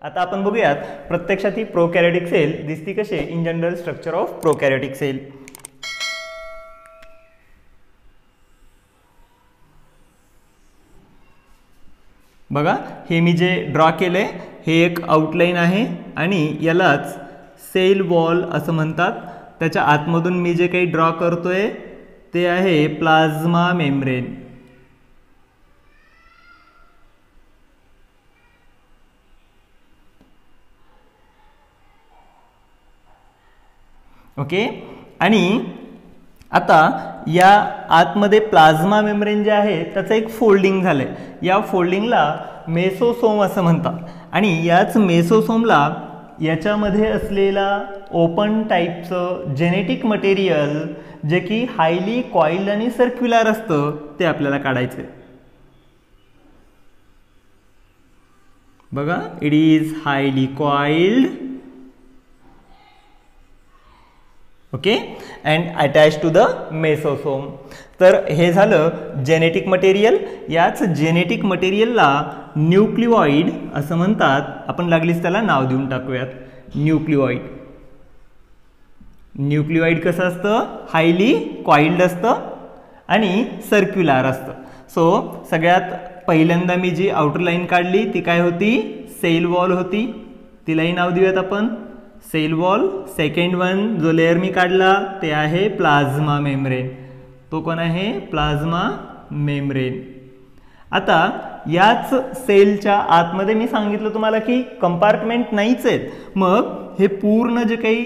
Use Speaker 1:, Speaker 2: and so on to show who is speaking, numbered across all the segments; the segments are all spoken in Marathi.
Speaker 1: आता आपण बघूयात प्रत्यक्षात ही प्रोकॅरियोटिक सेल दिसती कशी in general structure of prokaryotic cell. बघा हे मी जे ड्रॉ केलंय हे एक आउटलाइन आहे आणि यालाच सेल वॉल असं म्हणतात. त्याच्या आतमधून मी जे काही ड्रॉ करतोय ते आहे प्लाझ्मा मेम्ब्रेन. ओके, आणि आता या आतमध्ये प्लाझ्मा मेम्ब्रेन जे आहे त्याचं एक फोल्डिंग झालंय. या फोल्डिंगला मेसोसोम असं म्हणतात आणि याच मेसोसोमला याच्यामध्ये असलेला ओपन टाईपचं जेनेटिक मटेरियल जे की हायली कॉइल्ड आणि सर्क्युलर असतं ते आपल्याला काढायचं आहे. बघा, it is highly coiled, okay, and attach to the mesosome. तर हे झालं जेनेटिक मटेरियल. याच जेनेटिक मटेरियलला न्यूक्लिओइड असं म्हणतात. आपण लागलीच त्याला नाव देऊन टाकूयात न्यूक्लिओइड. न्यूक्लिओइड कसं असतं, हायली कॉइल्ड असतं आणि सर्क्युलर असतं. सो सगळ्यात पहिल्यांदा मी जी आउटर लाईन काढली ती काय होती, सेल वॉल होती. तिलाही नाव देऊयात आपण सेल वॉल. सेकंड वन जो लेयर मी काढला ते आहे प्लाझ्मा मेम्ब्रेन. तो कोण आहे, प्लाझ्मा मेम्ब्रेन. आता याच सेलच्या आतमध्ये मी सांगितलं तुम्हाला की कंपार्टमेंट नाहीच आहेत. मग हे पूर्ण जे काही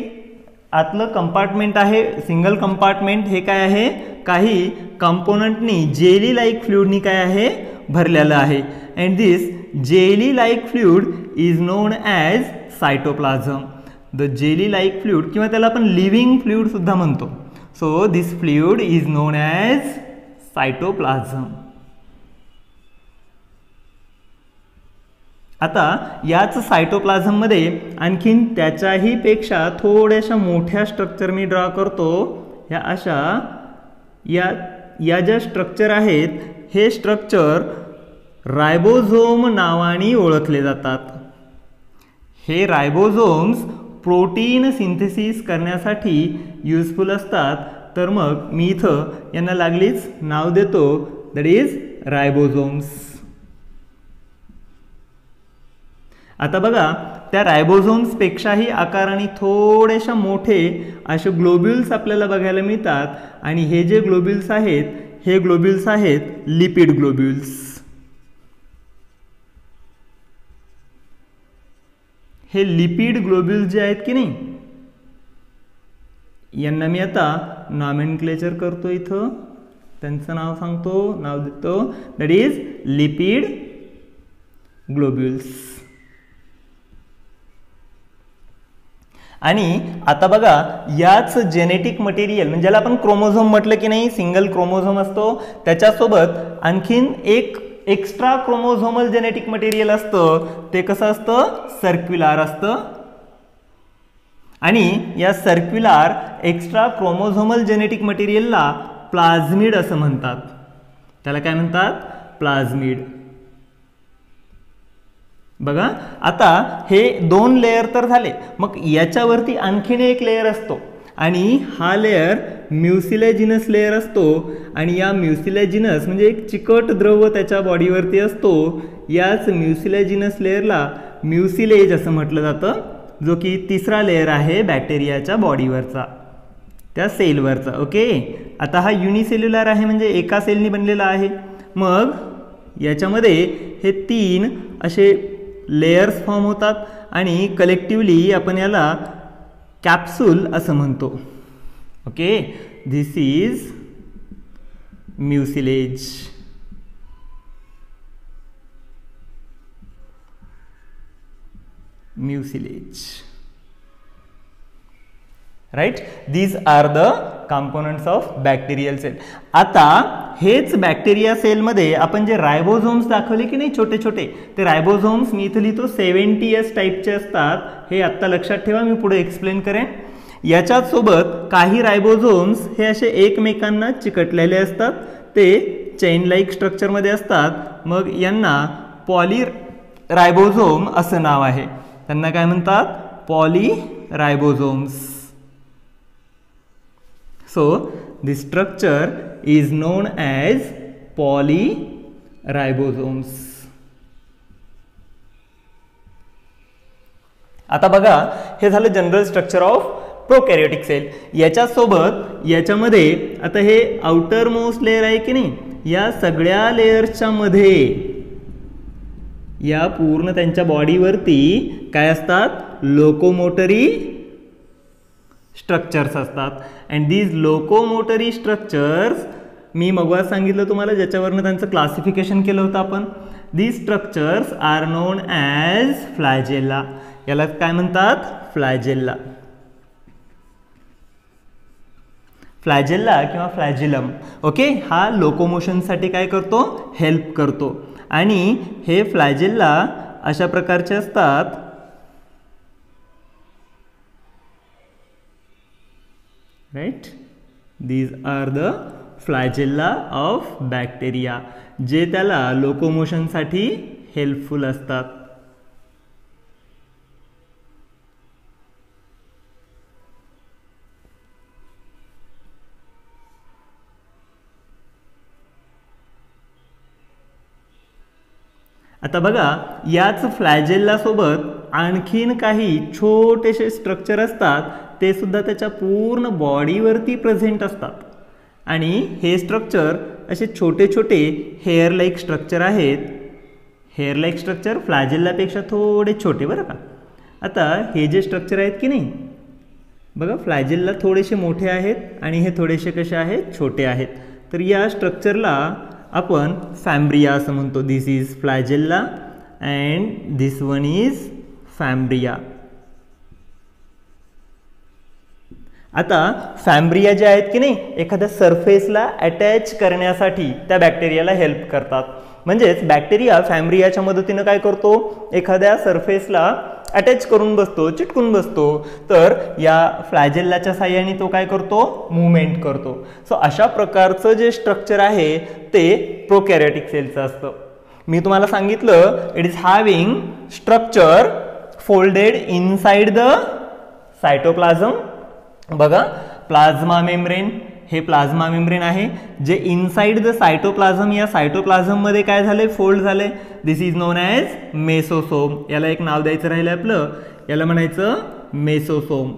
Speaker 1: आतलं कंपार्टमेंट आहे, सिंगल कंपार्टमेंट, हे काय आहे, काही कंपोनंटनी जेली लाईक फ्लुइडनी काय आहे, भरलेलं आहे. And this jelly like fluid is known as cytoplasm. The jelly like fluid किंवा त्याला आपण लिव्हिंग फ्लुइड सुद्धा म्हणतो. So this fluid is known as cytoplasm. आता याच सायटोप्लाझम मध्ये आणखीन त्याच्याही पेक्षा थोड्याशा मोठ्या स्ट्रक्चर मी ड्रॉ करतो. ह्या अशा या ज्या स्ट्रक्चर आहेत हे स्ट्रक्चर रायबोझोम नावाने ओळखले जातात. हे रायबोझोम्स प्रोटीन सिंथेसिस करण्यासाठी युजफुल असतात. तर मग मी इथं यांना लागलीच नाव देतो, दॅट इज रायबोझोम्स. आता बघा, त्या रायबोझोम्स पेक्षाही आकाराने थोडेशा मोठे असे ग्लोब्युल्स आपल्याला बघायला मिळतात आणि हे जे ग्लोब्युल्स आहेत हे ग्लोब्युल्स आहेत लिपिड ग्लोब्युल्स. हे लिपिड ग्लोब्युल्स जे आहेत की नाही यांना मी आता नॉमेनक्लेचर करतो. इथं त्यांचं नाव सांगतो, नाव देतो, दॅट इज लिपिड ग्लोब्युल्स. आणि आता बघा, याच जेनेटिक मटेरियल म्हणजे ज्याला आपण क्रोमोझोम म्हटलं की नाही, सिंगल क्रोमोझोम असतो, त्याच्यासोबत आणखीन एक एक्स्ट्रा क्रोमोझोमल जेनेटिक मटेरियल असतं. ते कसं असतं, सर्क्युलर असतं. आणि या सर्क्युलर एक्स्ट्रा क्रोमोझोमल जेनेटिक मटेरियलला प्लाझमिड असं म्हणतात. त्याला काय म्हणतात, प्लाझमिड. बघा, आता हे दोन लेयर तर झाले. मग याच्यावरती आणखीन एक लेयर असतो आणि हा लेयर म्युसिलेजिनस लेयर असतो. आणि या म्युसिलेजिनस म्हणजे एक चिकट द्रव त्याच्या बॉडीवरती असतो. याच म्युसिलेजिनस लेयरला म्युसिलेज असं म्हटलं जातं, जो की तिसरा लेयर आहे बॅक्टेरियाच्या बॉडीवरचा, त्या सेलवरचा. ओके, आता हा युनिसेल्युलर आहे म्हणजे एका सेलनी बनलेला आहे. मग याच्यामध्ये हे तीन असे लेयर्स फॉर्म होतात आणि कलेक्टिवली आपण याला कॅप्सूल असं म्हणतो. Okay, this is mucilage. Mucilage, right. These are the components of bacterial cell. आता हेच बॅक्टेरिया सेलमध्ये आपण जे रायबोझोम्स दाखवले की नाही छोटे छोटे, ते रायबोझोम्स मी इथं लिहितो 70S टाईपचे असतात. हे आत्ता लक्षात ठेवा, मी पुढे एक्सप्लेन करेन. याच्यात सोबत काही रायबोझोम्स हे असे एकमेकांना चिकटलेले असतात, ते चेन लाईक स्ट्रक्चरमध्ये असतात. मग यांना पॉली रायबोझोम असं नाव आहे. त्यांना काय म्हणतात? Polyribosomes. So this structure is known as polyribosomes. आता बघा, हे झालं general structure of prokaryotic cell. याच्यासोबत याच्यामध्ये आता हे आउटर मोस्ट लेअर आहे की नाही, या सगळ्या लेअर्सच्या मध्ये या पूर्ण त्यांच्या बॉडीवरती काय असतात? लोकोमोटरी स्ट्रक्चर्स असतात. अँड दीज लोकोमोटरी स्ट्रक्चर्स मी मगवा सांगितलं तुम्हाला, ज्याच्यावरनं त्यांचं क्लासिफिकेशन केलं होतं आपण. These structures are known as flagella. याला काय म्हणतात? फ्लॅजेला. फ्लॅजेला किंवा फ्लॅजिलम. ओके, हा लोकोमोशनसाठी काय करतो? हेल्प करतो. आणि हे फ्लॅजेला अशा प्रकारचे असतात. Right, these are the flagella of bacteria, जे त्याला लोकोमोशनसाठी हेल्पफुल असतात. आता बघा, याच फ्लॅजेला सोबत आणखीन काही छोटेसे स्ट्रक्चर असतात, ते सुद्धा त्याच्या पूर्ण बॉडीवरती प्रेझेंट असतात. आणि हे स्ट्रक्चर असे छोटे छोटे हेअर लाईक स्ट्रक्चर आहेत. हेअर लाईक स्ट्रक्चर फ्लॅजेलापेक्षा थोडे छोटे, बरं का. आता हे जे स्ट्रक्चर आहेत की नाही, बघा, फ्लॅजेला थोडेसे मोठे आहेत आणि हे थोडेसे कसे आहेत? छोटे आहेत. तर या स्ट्रक्चरला आपण फॅम्ब्रिया असं म्हणतो. This is flagella and this one is fimbria. आता फॅम्ब्रिया जे आहेत की नाही, एखाद्या सरफेसला अटॅच करण्यासाठी त्या बॅक्टेरियाला हेल्प करतात. म्हणजेच बॅक्टेरिया फॅम्ब्रियाच्या मदतीनं काय करतो? एखाद्या सरफेसला अटॅच करून बसतो, चिटकून बसतो. तर या फ्लॅजेलाच्या साहाय्याने तो काय करतो? मूवमेंट करतो. सो अशा प्रकारचं जे स्ट्रक्चर आहे ते प्रोकॅरियोटिक सेलचं असतं. मी तुम्हाला सांगितलं, it is having structure folded inside the cytoplasm. बघा, प्लाझ्मा मेम्ब्रेन, हे प्लाझ्मा मेम्ब्रेन आहे, जे इनसाइड द सायटोप्लाझम, या सायटोप्लाझम मध्ये काय झाले? फोल्ड झाले. दिस इज नोन ॲज मेसोसोम. याला एक नाव द्यायचं राहिलं आपलं, याला म्हणायचं मेसोसोम.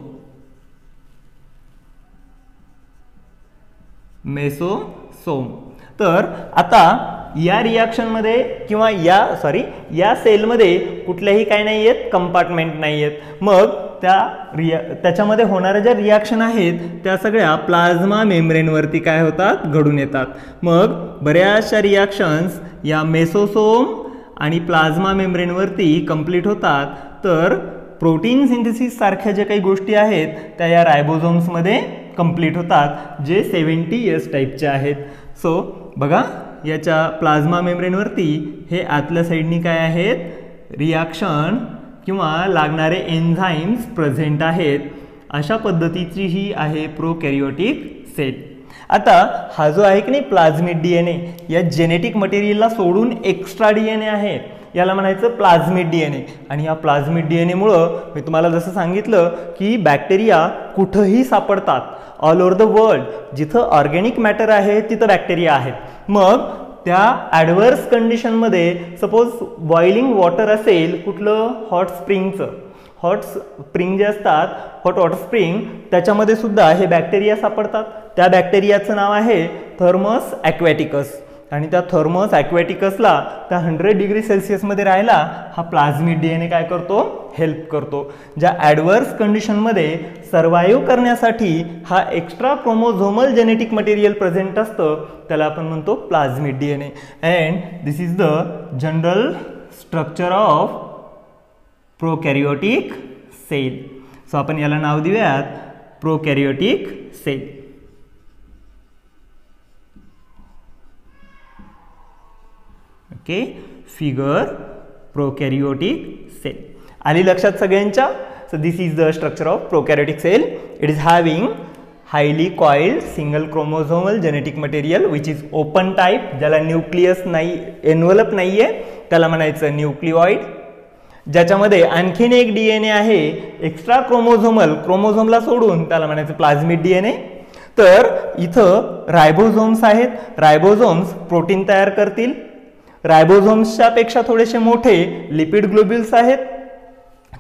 Speaker 1: मेसोसोम. तर आता या रिॲक्शनमध्ये किंवा या सेलमध्ये कुठल्याही काय नाही आहेत? कंपार्टमेंट नाही आहेत. मग त्याच्यामध्ये होणाऱ्या ज्या रिॲक्शन आहेत त्या सगळ्या प्लाझ्मा मेम्ब्रेनवरती काय होतात? घडून येतात. मग बऱ्याचशा रिॲक्शन्स या मेसोसोम आणि प्लाझ्मा मेम्ब्रेनवरती कंप्लीट होतात. तर प्रोटीन सिंथेसिस सारख्या ज्या काही गोष्टी आहेत त्या या रायबोझोम्समध्ये कंप्लीट होतात, जे 70S टाईपचे आहेत. सो बघा, याच्या प्लाझ्मा मेम्ब्रेनवरती हे आतल्या साईडनी काय आहेत? रिॲक्शन किंवा लागणारे एन्झाईम्स प्रेझेंट आहेत. अशा पद्धतीची ही आहे प्रोकॅरियोटिक सेल. आता हा जो आहे की नाही प्लाझ्मिड DNA, या जेनेटिक मटेरियलला सोडून एक्स्ट्रा DNA आहे, याला म्हणायचं प्लाझ्मिड DNA. आणि या प्लाझ्मिड DNA मुळे मी तुम्हाला जसं सांगितलं की बॅक्टेरिया कुठंही सापडतात. ऑल ओव्हर द वर्ल्ड जिथं ऑर्गॅनिक मॅटर आहे तिथं बॅक्टेरिया आहेत. मग त्या ॲडव्हर्स कंडिशनमध्ये सपोज बॉइलिंग वॉटर असेल, कुठलं? हॉट स्प्रिंगचं. हॉट स्प्रिंग जे असतात, हॉट वॉटर स्प्रिंग, त्याच्यामध्ये सुद्धा हे बॅक्टेरिया सापडतात. त्या बॅक्टेरियाचं नाव आहे थर्मस ॲक्वॅटिकस. आणि त्या थर्मस ॲक्वॅटिकसला त्या 100 डिग्री सेल्सिअसमध्ये राहायला हा प्लाझ्मिड DNA काय करतो? हेल्प करतो. ज्या ॲडव्हर्स कंडिशनमध्ये सर्वाईव्ह करण्यासाठी हा extra chromosomal genetic material present असतं, त्याला आपण म्हणतो plasmid DNA. And this is the general structure of prokaryotic cell. So आपण याला नाव देऊयात prokaryotic cell. Okay, figure prokaryotic cell आली लक्षात सगळ्यांच्या? So this is the structure of prokaryotic cell. It is having highly coiled single chromosomal genetic material which is open type, ज्याला न्यूक्लियस नाही, एन्व्हलप नाहीये, त्याला म्हणायचं न्यूक्लिओइड. ज्याच्यामध्ये आणखीन एक DNA आहे एक्स्ट्रा क्रोमोझोमल, क्रोमोझोमला सोडून त्याला म्हणायचं प्लाझ्मिड DNA. तर इथं रायबोझोम्स आहेत. रायबोझोम्स प्रोटीन तयार करतील. रायबोझोम्सच्या पेक्षा थोडेसे मोठे लिपिड ग्लोब्युल्स आहेत.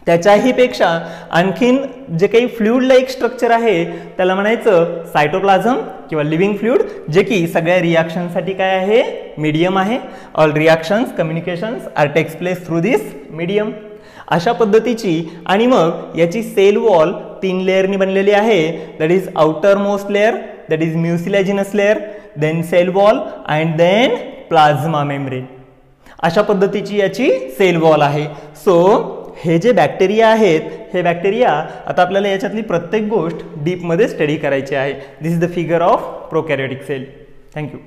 Speaker 1: त्याच्याही पेक्षा आणखीन जे काही फ्लुइड लाईक स्ट्रक्चर आहे त्याला म्हणायचं सायटोप्लाझम किंवा लिव्हिंग फ्लुइड, जे की सगळ्या रिॲक्शनसाठी काय आहे, मीडियम आहे. All reactions communications are takes place through this medium. अशा पद्धतीची आणि मग याची सेल वॉल 3 लेअरनी बनलेली आहे. That is outer most layer, that is mucilaginous layer, then cell wall and then plasma membrane. अशा पद्धतीची याची सेल वॉल आहे. सो हे जे बॅक्टेरिया आहेत, हे बॅक्टेरिया आता आपल्याला याच्यातली प्रत्येक गोष्ट डीपमध्ये स्टडी करायची आहे. This is the figure of prokaryotic cell. Thank you.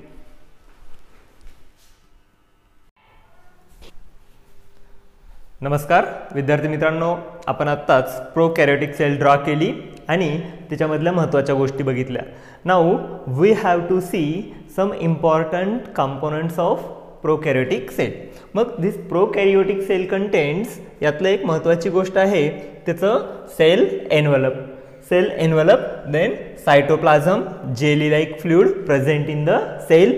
Speaker 1: नमस्कार विद्यार्थी मित्रांनो, आपण आत्ताच प्रोकॅरियोटिक सेल ड्रॉ केली आणि त्याच्यामधल्या महत्त्वाच्या गोष्टी बघितल्या. Now we have to see some important components of prokaryotic cell. मग दिस प्रोकॅरियोटिक सेल कंटेंट्स, यातलं एक महत्त्वाची गोष्ट आहे त्याचं cell envelope. Cell envelope, then cytoplasm jelly like fluid present in the cell,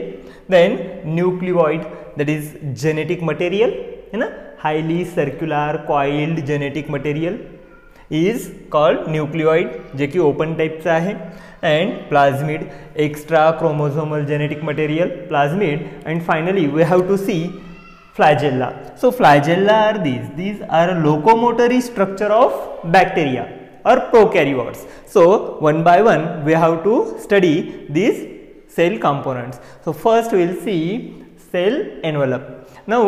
Speaker 1: then nucleoid that is genetic material है ना, highly circular coiled genetic material is called nucleoid, जे की ओपन टाइपचं आहे. and plasmid, extra chromosomal genetic material, plasmid, and finally we have to see flagella. So flagella are these are locomotory structure of bacteria or prokaryotes. So one by one we have to study these cell components. So first we will see cell envelope. Now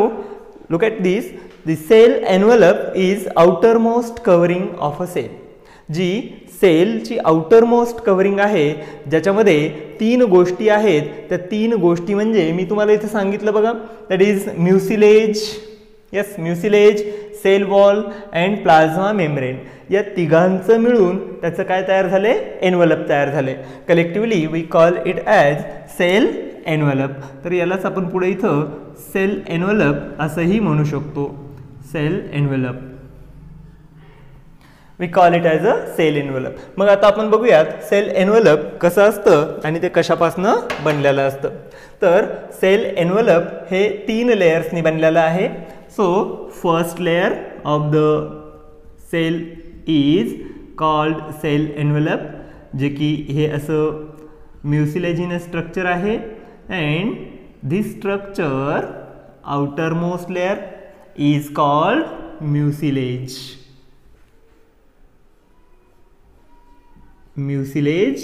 Speaker 1: look at this. The cell envelope is outermost covering of a cell. जी सेलची आउटरमोस्ट कव्हरिंग आहे, ज्याच्यामध्ये 3 गोष्टी आहेत. त्या 3 गोष्टी म्हणजे मी तुम्हाला इथे सांगितलं बघा, that is mucilage, yes mucilage, cell wall and plasma membrane. या तिघांचं मिळून त्याचं काय तयार झाले, एनव्हलप तयार झाले. Collectively we call it as cell envelope. तर यालाच आपण पुढे इथं सेल एनव्हलप असंही म्हणू शकतो. Cell envelope we call it as a cell envelope. मग आता आपण बघूयात सेल एनव्हलप कसं असतं आणि ते कशापासनं बनलेलं असतं. तर सेल एनव्हलप हे 3 लेयर्सनी बनलेलं आहे. So first layer of the cell is called cell envelope, जे की हे असं म्युसिलेजिनस स्ट्रक्चर आहे. And this structure outer most layer is called mucilage. Mucilage.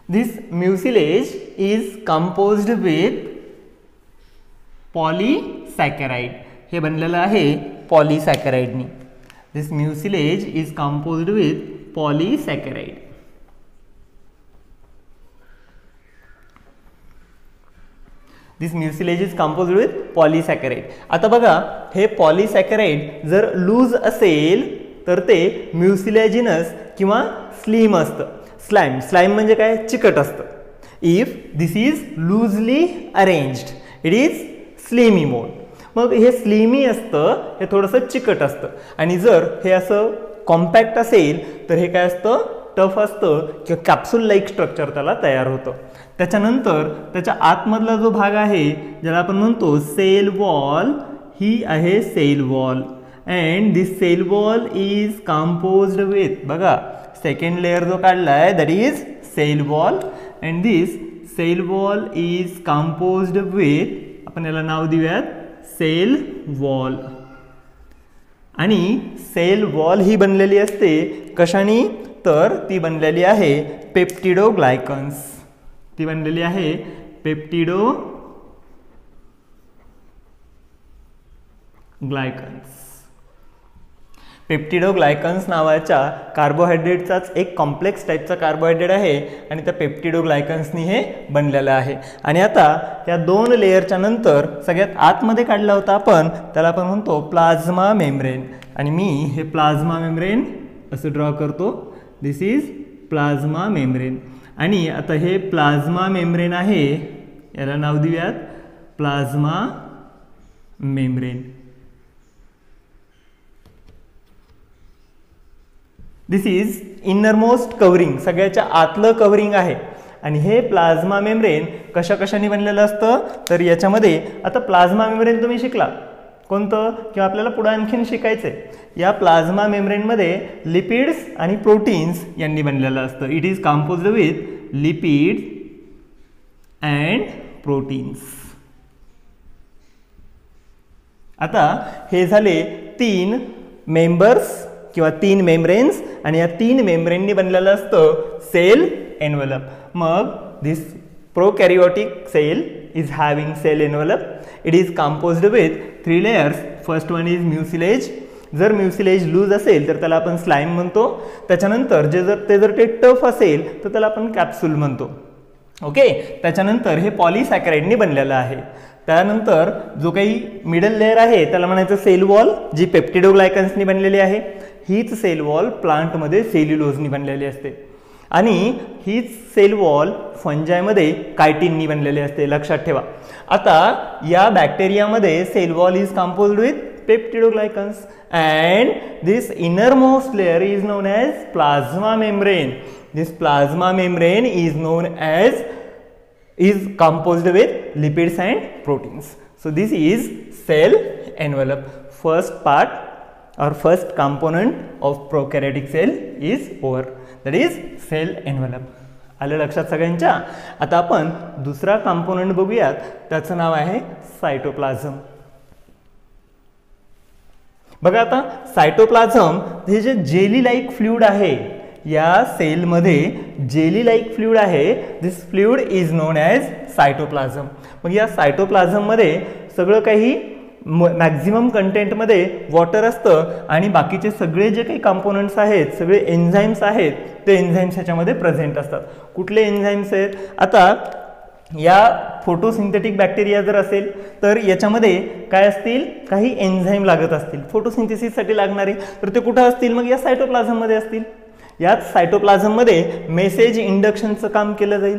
Speaker 1: This mucilage is composed with polysaccharide. हे बनलेलं आहे पॉलीसॅकराइडनी. This mucilage is composed with polysaccharide. This mucilage is composed with polysaccharide. आता बघा, हे पॉलीसॅकराइड जर लूज असेल तर ते म्युसिलॅजिनस किंवा स्लिम असतं. स्लाइम म्हणजे काय, चिकट असतं. If this is loosely arranged it is slimy mode. मग हे स्लिमी असतं, हे थोडंसं चिकट असतं. आणि जर हे असं कॉम्पॅक्ट असेल तर हे काय असतं, टफ असतं किंवा कॅप्सूल लाईक स्ट्रक्चर त्याला तयार होतं. त्याच्यानंतर त्याच्या आतमधला जो भाग आहे ज्याला आपण म्हणतो सेल वॉल, ही आहे cell wall. and this cell wall is composed with, बघा सेकंड लेयर जो काढला आहे that is cell wall, and this cell wall is composed with, आपण याला नाव देऊयात सेल वॉल. आणि सेल वॉल ही बनलेली असते कशाने, तर ती बनलेली आहे पेप्टिडोग्लायकन्स. ती बनलेली आहे पेप्टिडोग्लायकन्स. पेप्टिडोग्लायकन्स नावाच्या कार्बोहायड्रेटचाच एक कॉम्प्लेक्स टाईपचा कार्बोहायड्रेट आहे आणि त्या पेप्टिडोग्लायकन्सनी हे बनलेलं आहे. आणि आता या 2 लेयरच्या नंतर सगळ्यात आतमध्ये काढला होता आपण, त्याला आपण म्हणतो प्लाझ्मा मेम्ब्रेन. आणि मी हे प्लाझ्मा मेम्ब्रेन असं ड्रॉ करतो. दिस इज प्लाझ्मा मेम्ब्रेन. आणि आता हे प्लाझ्मा मेम्ब्रेन आहे, याला नाव देऊयात plasma membrane. This is innermost covering, सगळ्याच्या आतलं कव्हरिंग आहे. आणि हे प्लाझ्मा मेम्ब्रेन कशा कशाने बनलेलं असतं, तर याच्यामध्ये आता प्लाझ्मा मेम्ब्रेन तुम्ही शिकला कोणतं, किंवा आपल्याला पुढे आणखीन शिकायचंय. या प्लाझ्मा मेम्ब्रेनमध्ये लिपिड्स आणि प्रोटीन्स यांनी बनलेलं असतं. It is composed with lipids and proteins. आता हे झाले 3 मेंबर्स किंवा 3 मेम्ब्रेन्स, आणि या 3 मेम्ब्रेननी बनलेलं असतं सेल एन्व्हलप. मग this प्रोकॅरियोटिक sale is having cell envelope. It is composed with 3 layers. First one is mucilage. जर म्युसिलेज लूज असेल तर त्याला आपण स्लाइम म्हणतो. त्याच्यानंतर जर ते टफ असेल तर त्याला आपण कॅप्सूल म्हणतो. ओके. त्याच्यानंतर हे पॉलिसॅकराइडनी बनलेलं आहे. त्यानंतर जो काही मिडल लेअर आहे त्याला म्हणायचं सेल वॉल, जी पेप्टिडोग्लायकन्सनी बनलेली आहे. हीच सेल वॉल प्लांटमध्ये सेल्युलोजनी बनलेली असते. आणि हीच सेल वॉल फंजायमध्ये कायटिननी बनलेली असते, लक्षात ठेवा. आता या बॅक्टेरियामध्ये cell wall is composed with peptidoglycans and this innermost layer is known as plasma membrane. This plasma membrane is composed with lipids and proteins. So this is cell envelope. First part or first component of prokaryotic cell is over. That is cell envelope. आलं लक्षात सगळ्यांच्या. आता आपण दुसरा कंपोनेंट बघूयात, त्याचं नाव आहे सायटोप्लाझम. बघा आता सायटोप्लाझम हे जे जेली लाईक फ्लुइड आहे, या सेलमध्ये जेली लाईक फ्लुइड आहे. This fluid is known as cytoplasm. मग या सायटोप्लाझममध्ये सगळं काही मॅक्झिमम कंटेंटमध्ये वॉटर असतं आणि बाकीचे सगळे जे काही कंपोनंट्स आहेत, सगळे एन्झाईम्स आहेत, ते एन्झाईम्स ह्याच्यामध्ये प्रेझेंट असतात. कुठले एन्झाईम्स आहेत? आता या फोटोसिंथेटिक बॅक्टेरिया जर असेल तर याच्यामध्ये काय असतील, काही एन्झाईम लागत असतील फोटोसिंथेसिससाठी लागणारे, तर ते कुठं असतील? मग या सायटोप्लाझममध्ये असतील. याच सायटोप्लाझममध्ये मेसेज इंडक्शनचं काम केलं जाईल.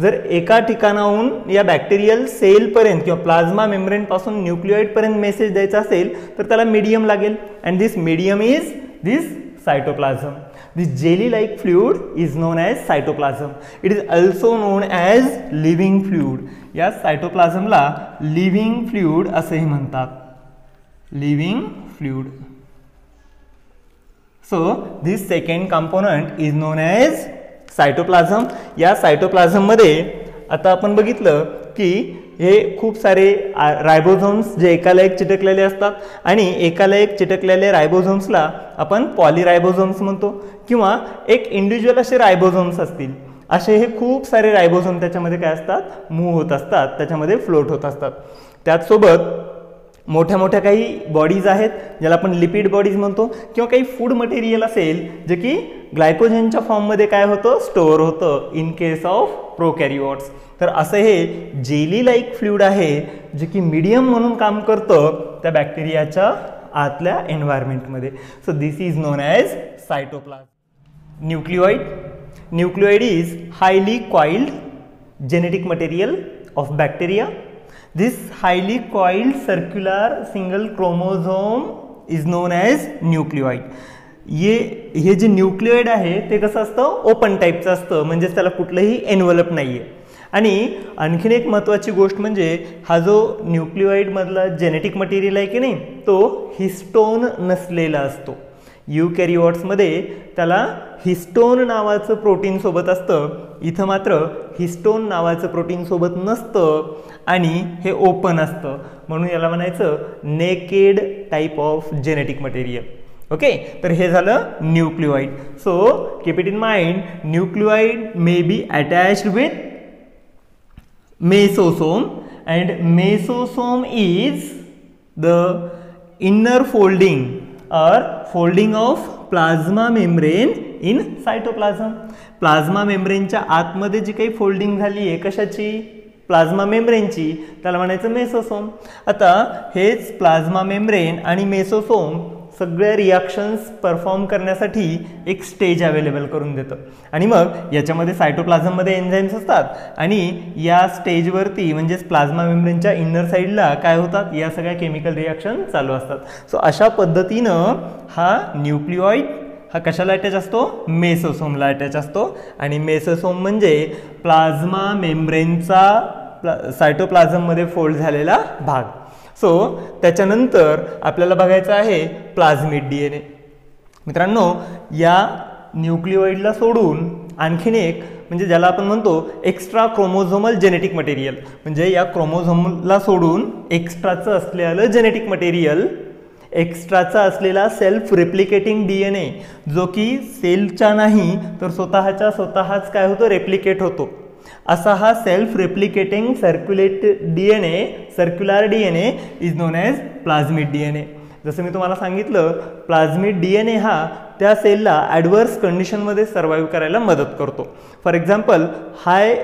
Speaker 1: जर एका ठिकाणाहून या बॅक्टेरियल सेलपर्यंत किंवा प्लाझ्मा मेम्ब्रेनपासून न्यूक्लिओइडपर्यंत मेसेज द्यायचा असेल तर त्याला मीडियम लागेल. And this medium is this cytoplasm. This jelly like fluid is known as cytoplasm. It is also known as living fluid. या सायटोप्लाझमला लिव्हिंग फ्लुइड असेही म्हणतात, living fluid. So this second component is known as cytoplasm. या सायटोप्लाझम मध्ये आता आपण बघितलं की हे खूप सारे रायबोझोम्स जे एकाला एक चिटकलेले असतात आणि एकाला एक चिटकलेले रायबोझोम्सला आपण पॉलीरायबोझोम्स म्हणतो, किंवा एक इंडिव्हिज्युअल असे रायबोझोम्स असतील. असे हे खूप सारे रायबोझोम त्याच्यामध्ये काय असतात, मूव्ह होत असतात, त्याच्यामध्ये फ्लोट होत असतात. त्याचसोबत मोठ्या मोठ्या काही बॉडीज आहेत ज्याला आपण लिपिड बॉडीज म्हणतो, किंवा काही फूड मटेरियल असेल जे की ग्लायकोजनच्या फॉर्ममध्ये काय होतं, स्टोअर होतं इन केस ऑफ प्रोकॅरिओट्स. तर असं हे जेली लाईक फ्लुइड आहे जे की मीडियम म्हणून काम करतं त्या बॅक्टेरियाच्या आतल्या एन्व्हायरमेंटमध्ये. So this is known as cytoplasm. Nucleoid. Nucleoid is highly coiled genetic material of bacteria. This highly coiled circular single chromosome is known as nucleoid. हे जे न्यूक्लिओइड आहे ते कसं असतं, ओपन टाईपचं असतं, म्हणजे त्याला कुठलंही एन्व्हलप नाही आहे. आणि आणखीन एक महत्त्वाची गोष्ट म्हणजे हा जो न्यूक्लिओइडमधला जेनेटिक मटेरियल आहे की नाही, तो हिस्टोन नसलेला असतो. युकॅरिओट्समध्ये त्याला हिस्टोन नावाचं प्रोटीन सोबत असतं, इथं मात्र हिस्टोन नावाचं प्रोटीन सोबत नसतं आणि हे ओपन असतं, म्हणून याला म्हणायचं naked type of genetic material. Okay. तर हे झालं nucleoid. So keep it in mind, nucleoid may be attached with mesosome and mesosome is the inner folding or folding of plasma membrane in cytoplasm. Plasma मेम्ब्रेनच्या आतमध्ये जी काही फोल्डिंग झाली आहे कशाची, प्लाझ्मा मेम्ब्रेनची, त्याला म्हणायचं मेसोसोम. आता हेच प्लाझ्मा मेम्ब्रेन आणि मेसोसोम सगळ्या रिॲक्शन्स परफॉर्म करण्यासाठी एक स्टेज अवेलेबल करून देतं. आणि मग याच्यामध्ये सायटोप्लाझममध्ये एन्झाईम्स असतात आणि या स्टेजवरती म्हणजेच प्लाझ्मा मेम्ब्रेनच्या इनर साईडला काय होतात, या सगळ्या केमिकल रिॲक्शन चालू असतात. सो अशा पद्धतीनं हा न्यूक्लिओइड हा कशाला अटॅच असतो? मेसोसोमला अटॅच असतो. आणि मेसोसोम म्हणजे प्लाझ्मा मेम्ब्रेनचा सायटोप्लाझममध्ये फोल्ड झालेला भाग. सो त्याच्यानंतर आपल्याला बघायचं आहे प्लाझ्मिड DNA. मित्रांनो, या न्यूक्लिओइडला सोडून आणखीन एक म्हणजे ज्याला आपण म्हणतो एक्स्ट्रा क्रोमोझोमल जेनेटिक मटेरियल, म्हणजे या क्रोमोझोमला सोडून एक्स्ट्राचं असलेलं जेनेटिक मटेरियल, एक्स्ट्राचा असलेला सेल्फ रिप्लिकेटिंग DNA जो की सेलचा नाही तर स्वतःच काय होतो? रेप्लिकेट होतो. असा हा self replicating circular DNA is known as plasmid DNA. जसं मी तुम्हाला सांगितलं, प्लाझ्मिड DNA हा त्या सेलला ॲडवर्स कंडिशनमध्ये सर्वाईव्ह करायला मदत करतो. फॉर एक्झाम्पल, हाय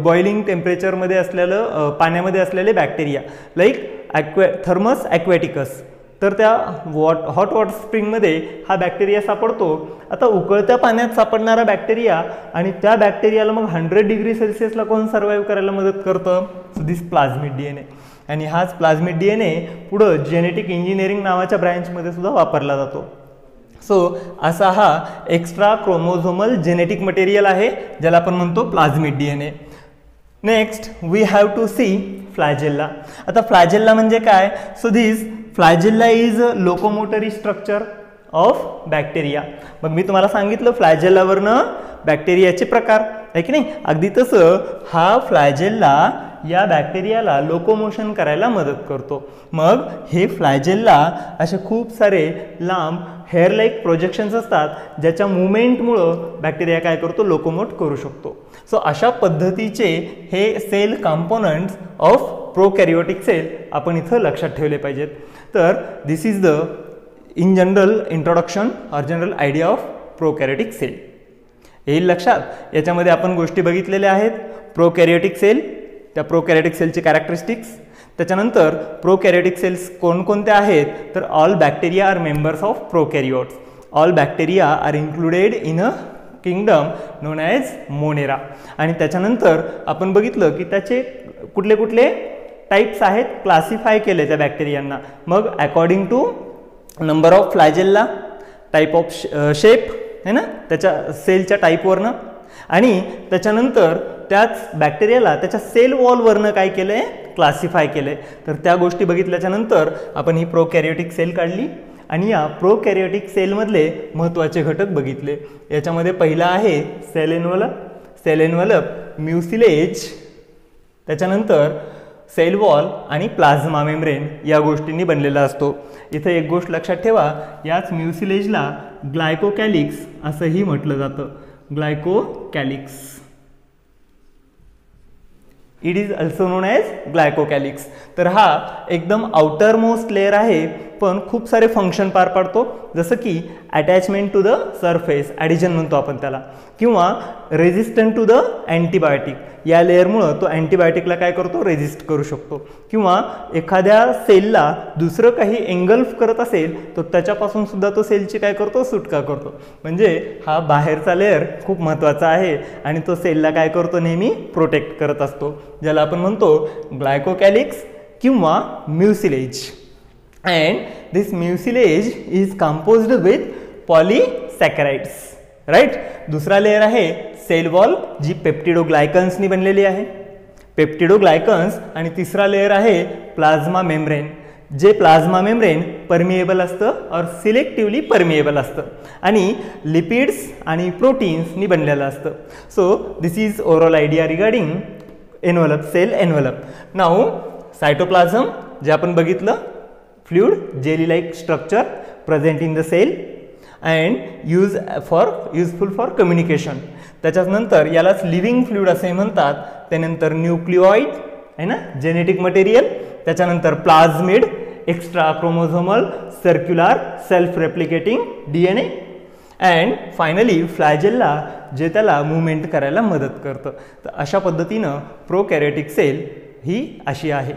Speaker 1: बॉइलिंग टेम्परेचरमध्ये असलेलं पाण्यामध्ये असलेले बॅक्टेरिया लाईक थर्मस ॲक्वॅटिकस, तर त्या हॉट वॉटर स्प्रिंगमध्ये हा बॅक्टेरिया सापडतो. आता उकळत्या पाण्यात सापडणारा बॅक्टेरिया आणि त्या बॅक्टेरियाला मग 100 डिग्री सेल्सिअसला कोण सर्वाईव्ह करायला मदत करतं? So this plasmid DNA. आणि हाच प्लाझ्मिड DNA पुढं जेनेटिक इंजिनिअरिंग नावाच्या ब्रँचमध्ये सुद्धा वापरला जातो. सो असा हा एक्स्ट्रा क्रोमोझोमल जेनेटिक मटेरियल आहे ज्याला आपण म्हणतो plasmid DNA. Next we have to see flagella. आता फ्लॅजेल्ला म्हणजे काय? So this flagella is locomotory structure of bacteria. मग मी तुम्हाला सांगितलं फ्लॅजेल्लावरनं बॅक्टेरियाचे प्रकार आहे की नाही, अगदी तसं हा फ्लॅजेल्ला या बॅक्टेरियाला लोकोमोशन करायला मदत करतो. मग हे फ्लॅजेल्ला असे खूप सारे लांब हेअर लाईक प्रोजेक्शन्स असतात ज्याच्या मुवमेंटमुळं बॅक्टेरिया काय करतो? लोकोमोट करू शकतो. सो अशा पद्धतीचे हे cell components of prokaryotic cell आपण इथं लक्षात ठेवले पाहिजेत. तर this is the in general introduction or general idea of prokaryotic cell. येईल लक्षात. याच्यामध्ये आपण गोष्टी बघितलेल्या आहेत. प्रोकॅरियोटिक सेल, त्या प्रोकॅरियोटिक सेलचे कॅरेक्टरिस्टिक्स, त्याच्यानंतर प्रोकॅरियोटिक सेल्स कोणकोणत्या आहेत? तर all bacteria are members of prokaryotes. All bacteria are included in a kingdom known as Monera. आणि त्याच्यानंतर आपण बघितलं की त्याचे कुठले कुठले टाईप्स आहेत, क्लासिफाय केले त्या बॅक्टेरियांना. मग according to number of flagella, type of shape है ना, त्याच्या सेलच्या टाईपवरनं, आणि त्याच्यानंतर त्याच बॅक्टेरियाला त्याच्या सेल वॉलवरनं काय केलं आहे? क्लासिफाय केलं आहे. तर त्या गोष्टी बघितल्याच्या नंतर आपण ही प्रोकॅरियोटिक सेल काढली आणि या प्रोकॅरियोटिक सेलमधले महत्त्वाचे घटक बघितले. याच्यामध्ये पहिला आहे सेल एन्व्हलप. सेल एन्व्हलप म्युसिलेज, त्याच्यानंतर सेल वॉल आणि प्लाझ्मा मेम्ब्रेन या गोष्टींनी बनलेला असतो. इथं एक गोष्ट लक्षात ठेवा, याच म्युसिलेजला ग्लायकोकॅलिक्स असंही म्हटलं जातं. Glycocalyx, it is also known as glycocalyx. तर हा एकदम आउटर मोस्ट लेअर आहे पण खूप सारे फंक्शन पार पाडतो, जसं की अटॅचमेंट टू द सरफेस, ॲडिजन म्हणतो आपण त्याला, किंवा रेझिस्टंट टू द अँटीबायोटिक. या लेअरमुळं तो अँटीबायोटिकला काय करतो? रेझिस्ट करू शकतो. किंवा एखाद्या सेलला दुसरं काही एंगल्फ करत असेल तर त्याच्यापासून सुद्धा तो सेलची काय करतो? सुटका करतो. म्हणजे हा बाहेरचा लेअर खूप महत्त्वाचा आहे आणि तो सेलला काय करतो? नेहमी प्रोटेक्ट करत असतो, ज्याला आपण म्हणतो ग्लायकोकॅलिक्स किंवा म्युसिलेज. And this mucilage is composed with polysaccharides, right? दुसरा लेयर आहे सेल वॉल, जी पेप्टिडोग्लायकन्सनी बनलेली आहे, पेप्टिडोग्लायकन्स. आणि तिसरा लेयर आहे प्लाझ्मा मेम्ब्रेन, जे प्लाझ्मा मेम्ब्रेन परमिएबल असतं और सिलेक्टिवली परमिएबल असतं आणि लिपिड्स आणि प्रोटीन्सनी बनलेलं असतं. So this is overall idea regarding envelope, cell envelope. Now cytoplasm जे आपण बघितलं, fluid jelly like structure present in the cell and useful for communication. त्याच्यानंतर यालाच लिव्हिंग फ्लुइड असे म्हणतात. त्यानंतर न्यूक्लिओइड आहे ना, जेनेटिक मटेरियल, त्याच्यानंतर plasmid, extra chromosomal circular self replicating DNA, and finally flagella जे त्याला मुवमेंट करायला मदत करतं. तर अशा पद्धतीनं प्रोकॅरियोटिक सेल ही अशी आहे.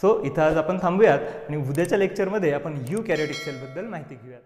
Speaker 1: सो इथं आज आपण थांबूयात आणि उद्याच्या लेक्चरमध्ये आपण यूकॅरियोटिक सेलबद्दल माहिती घेऊयात.